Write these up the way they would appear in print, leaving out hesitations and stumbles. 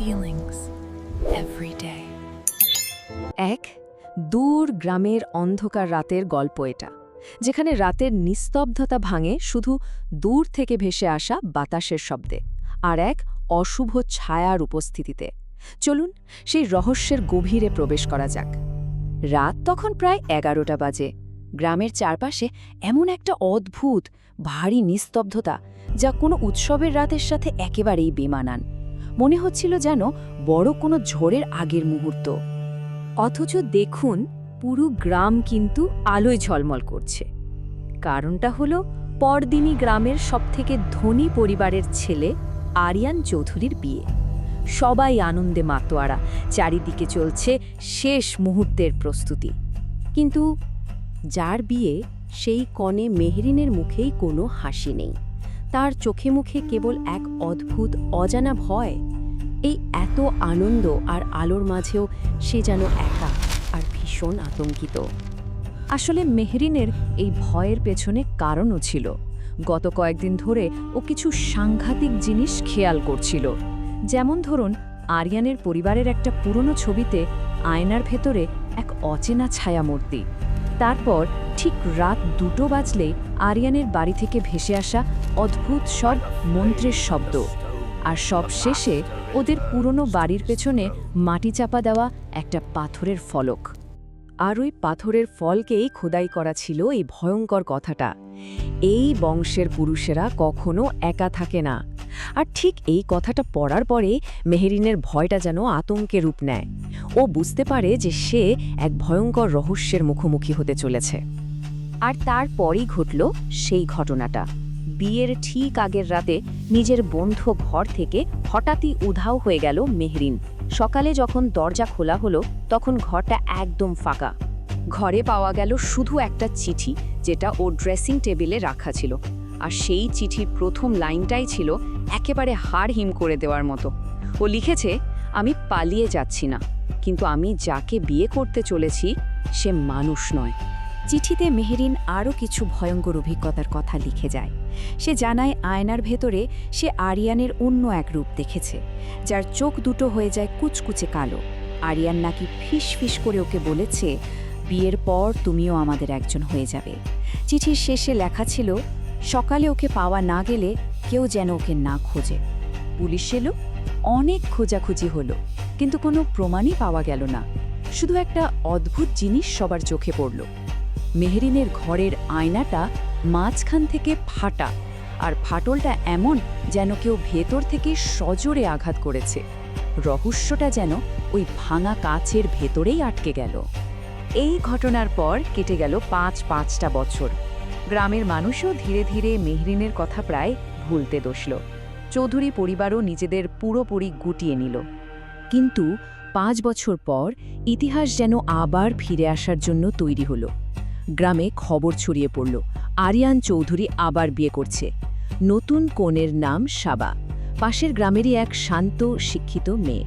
feelings every day. এক দূর গ্রামের অন্ধকার রাতের গল্প এটা, যেখানে রাতের নিস্তব্ধতা ভাঙে শুধু দূর থেকে ভেসে আসা বাতাসের শব্দে আর এক অশুভ ছায়ার উপস্থিতিতে। চলুন সেই রহস্যের গভীরে প্রবেশ করা যাক। রাত তখন প্রায় 11টা বাজে। গ্রামের চারপাশে এমন একটা অদ্ভুত ভারী নিস্তব্ধতা, যা কোনো উৎসবের রাতের সাথে একেবারেই বেমানান। মনে হচ্ছিল যেন বড় কোনো ঝড়ের আগের মুহূর্ত। অথচ দেখুন, পুরো গ্রাম কিন্তু আলোয় ঝলমল করছে। কারণটা হলো পরদিনই গ্রামের সবথেকে ধনী পরিবারের ছেলে আরিয়ান চৌধুরীর বিয়ে। সবাই আনন্দে মাতোয়ারা, চারিদিকে চলছে শেষ মুহূর্তের প্রস্তুতি। কিন্তু যার বিয়ে, সেই কনে মেহরিনের মুখেই কোনো হাসি নেই। তার চোখে মুখে কেবল এক অদ্ভুত অজানা ভয়। এই এত আনন্দ আর আলোর মাঝেও সে যেন একা আর ভীষণ আতঙ্কিত। আসলে মেহরিনের এই ভয়ের পেছনে কারণও ছিল। গত কয়েকদিন ধরে ও কিছু সাংঘাতিক জিনিস খেয়াল করছিল। যেমন ধরুন, আরিয়ানের পরিবারের একটা পুরনো ছবিতে আয়নার ভেতরে এক অচেনা ছায়ামূর্তি। তারপর ঠিক রাত 2টো বাজলেই আরিয়ানের বাড়ি থেকে ভেসে আসা অদ্ভুত সব মন্ত্রের শব্দ। আর সব শেষে ওদের পুরনো বাড়ির পেছনে মাটি চাপা দেওয়া একটা পাথরের ফলক। আর ওই পাথরের ফলকেই খোদাই করা ছিল এই ভয়ঙ্কর কথাটা: এই বংশের পুরুষেরা কখনো একা থাকে না। আর ঠিক এই কথাটা পড়ার পরে মেহরিনের ভয়টা যেন আতঙ্কে রূপ নেয়। ও বুঝতে পারে যে সে এক ভয়ঙ্কর রহস্যের মুখোমুখি হতে চলেছে। আর তারপরই ঘটল সেই ঘটনাটা। বিয়ের ঠিক আগের রাতে নিজের বন্ধ ঘর থেকে হঠাৎই উধাও হয়ে গেল মেহরিন। সকালে যখন দরজা খোলা হলো, তখন ঘরটা একদম ফাঁকা। ঘরে পাওয়া গেল শুধু একটা চিঠি, যেটা ওর ড্রেসিং টেবিলে রাখা ছিল। আর সেই চিঠির প্রথম লাইনটাই ছিল একেবারে হাড় হিম করে দেওয়ার মতো। ও লিখেছে, আমি পালিয়ে যাচ্ছি না, কিন্তু আমি যাকে বিয়ে করতে চলেছি সে মানুষ নয়। চিঠিতে মেহরিন আরও কিছু ভয়ঙ্কর অভিজ্ঞতার কথা লিখে যায়। সে জানায় আয়নার ভেতরে সে আরিয়ানের অন্য এক রূপ দেখেছে, যার চোখ দুটো হয়ে যায় কুচকুচে কালো। আরিয়ান নাকি ফিস ফিস করে ওকে বলেছে, বিয়ের পর তুমিও আমাদের একজন হয়ে যাবে। চিঠির শেষে লেখা ছিল, সকালে ওকে পাওয়া না গেলে কেউ যেন ওকে না খোঁজে। পুলিশ এলো, অনেক খোঁজাখুঁজি হলো, কিন্তু কোনো প্রমাণই পাওয়া গেল না। শুধু একটা অদ্ভুত জিনিস সবার চোখে পড়ল। মেহরিনের ঘরের আয়নাটা মাঝখান থেকে ফাটা, আর ফাটলটা এমন যেন কেউ ভেতর থেকে সজোরে আঘাত করেছে। রহস্যটা যেন ওই ভাঙা কাচের ভেতরেই আটকে গেল। এই ঘটনার পর কেটে গেল 5-5টা বছর। গ্রামের মানুষও ধীরে ধীরে মেহরিনের কথা প্রায় ভুলতে বসল। চৌধুরী পরিবারও নিজেদের পুরোপুরি গুটিয়ে নিল। কিন্তু 5 বছর পর ইতিহাস যেন আবার ফিরে আসার জন্য তৈরি হলো। গ্রামে খবর ছড়িয়ে পড়ল, আরিয়ান চৌধুরী আবার বিয়ে করছে। নতুন কনের নাম সাবা, পাশের গ্রামেরই এক শান্ত শিক্ষিত মেয়ে।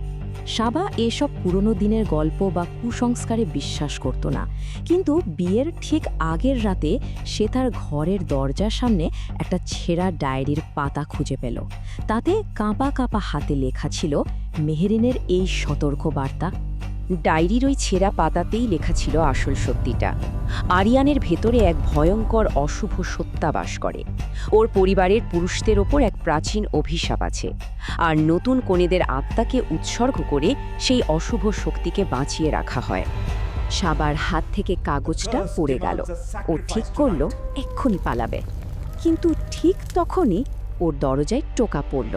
সাবা এসব পুরনো দিনের গল্প বা কুসংস্কারে বিশ্বাস করত না, কিন্তু বিয়ের ঠিক আগের রাতে সে তার ঘরের দরজার সামনে একটা ছেঁড়া ডায়েরির পাতা খুঁজে পেল। তাতে কাঁপা কাঁপা হাতে লেখা ছিল মেহরিনের এই সতর্ক বার্তা। ডায়েরির ওই ছেঁড়া পাতাতেই লেখা ছিল আসল সত্যিটা: আরিয়ানের ভেতরে এক ভয়ঙ্কর অশুভ সত্তা বাস করে। ওর পরিবারের পুরুষদের ওপর এক প্রাচীন অভিশাপ আছে, আর নতুন কনেদের আত্মাকে উৎসর্গ করে সেই অশুভ শক্তিকে বাঁচিয়ে রাখা হয়। সাবার হাত থেকে কাগজটা পড়ে গেল। ও ঠিক করল এক্ষুনি পালাবে। কিন্তু ঠিক তখনই ওর দরজায় টোকা পড়ল।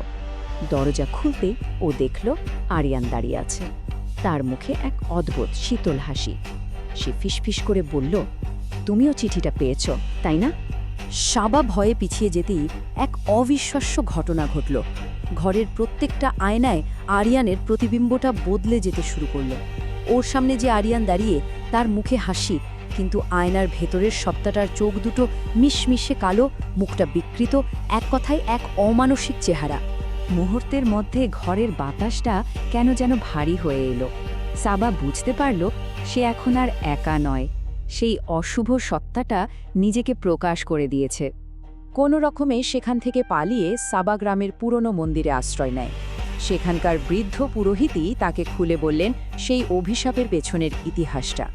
দরজা খুলতেই ও দেখল আরিয়ান দাঁড়িয়ে আছে। তার মুখে এক অদ্ভুত শীতল হাসি। সে ফিসফিস করে বলল, তুমিও চিঠিটা পেয়েছ, তাই না? সাবা ভয়ে পিছিয়ে যেতেই এক অবিশ্বাস্য ঘটনা ঘটল। ঘরের প্রত্যেকটা আয়নায় আরিয়ানের প্রতিবিম্বটা বদলে যেতে শুরু করল। ওর সামনে যে আরিয়ান দাঁড়িয়ে, তার মুখে হাসি, কিন্তু আয়নার ভেতরের সত্তাটার চোখ দুটো মিশমিশে কালো, মুখটা বিকৃত, এক কথায় এক অমানসিক চেহারা। মুহূর্তের মধ্যে ঘরের বাতাসটা কেন যেন ভারী হয়ে এলো। সাবা বুঝতে পারল সে এখন আর একা নয়। সেই অশুভ সত্তাটা নিজেকে প্রকাশ করে দিয়েছে। কোনো রকমে সেখান থেকে পালিয়ে সাবা গ্রামের পুরনো মন্দিরে আশ্রয় নেয়। সেখানকার বৃদ্ধ পুরোহিতই তাকে খুলে বললেন সেই অভিশাপের পেছনের ইতিহাসটা।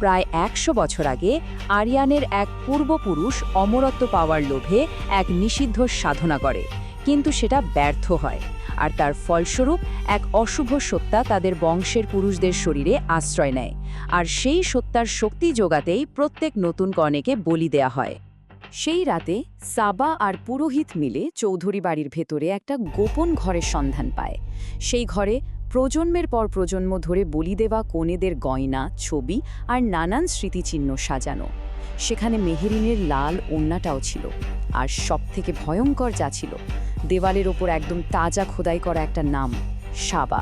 প্রায় ১০০ বছর আগে আরিয়ানের এক পূর্বপুরুষ অমরত্ব পাওয়ার লোভে এক নিষিদ্ধ সাধনা করে, কিন্তু সেটা ব্যর্থ হয়, আর তার ফলস্বরূপ এক অশুভ সত্তা তাদের বংশের পুরুষদের শরীরে আশ্রয় নেয়, আর সেই সত্তার শক্তি যোগাতেই প্রত্যেক নতুন কনেকে বলি দেয়া হয়। সেই রাতে সাবা আর পুরোহিত মিলে চৌধুরী বাড়ির ভেতরে একটা গোপন ঘরের সন্ধান পায়। সেই ঘরে প্রজন্মের পর প্রজন্ম ধরে বলি দেওয়া কনেদের গয়না, ছবি আর নানান স্মৃতিচিহ্ন সাজানো। সেখানে মেহেরিনের লাল ওড়নাটাও ছিল, আর সবথেকে ভয়ঙ্কর যা ছিল, দেওয়ালের ওপর একদম তাজা খোদাই করা একটা নাম, সাবা।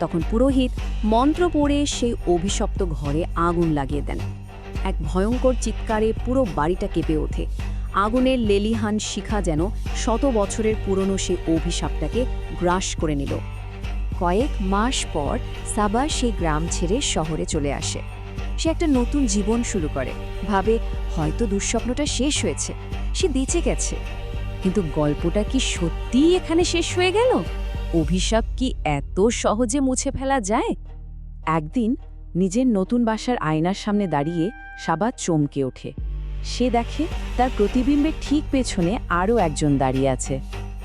তখন পুরোহিত মন্ত্র পড়ে সেই অভিশপ্ত ঘরে আগুন লাগিয়ে দেন। এক ভয়ঙ্কর চিৎকারে পুরো বাড়িটা কেঁপে ওঠে। আগুনের লেলিহান শিখা যেন শত বছরের পুরনো সেই অভিশাপটাকে গ্রাস করে নিল। কয়েক মাস পর সাবা সেই গ্রাম ছেড়ে শহরে চলে আসে। সে একটা নতুন জীবন শুরু করে, ভাবে হয়তো দুঃস্বপ্নটা শেষ হয়েছে, সে বেঁচে গেছে। কিন্তু গল্পটা কি সত্যিই এখানে শেষ হয়ে গেল? অভিশাপ কি এত সহজে মুছে ফেলা যায়? একদিন নিজের নতুন বাসার আয়নার সামনে দাঁড়িয়ে সাবা চমকে ওঠে। সে দেখে তার প্রতিবিম্বের ঠিক পেছনে আরও একজন দাঁড়িয়ে আছে।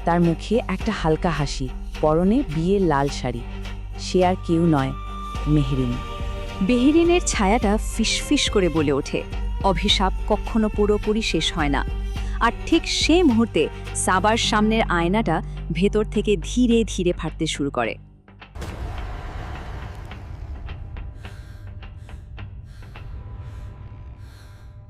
তার মুখে একটা হালকা হাসি, পরনে বিয়ের লাল শাড়ি। সে আর কেউ নয়, মেহেরিন। মেহেরিনের ছায়াটা ফিসফিস করে বলে ওঠে, অভিশাপ কখনো পুরোপুরি শেষ হয় না। আর ঠিক সে মুহূর্তে সাবার সামনের আয়নাটা ভেতর থেকে ধীরে ধীরে ফাটতে শুরু করে।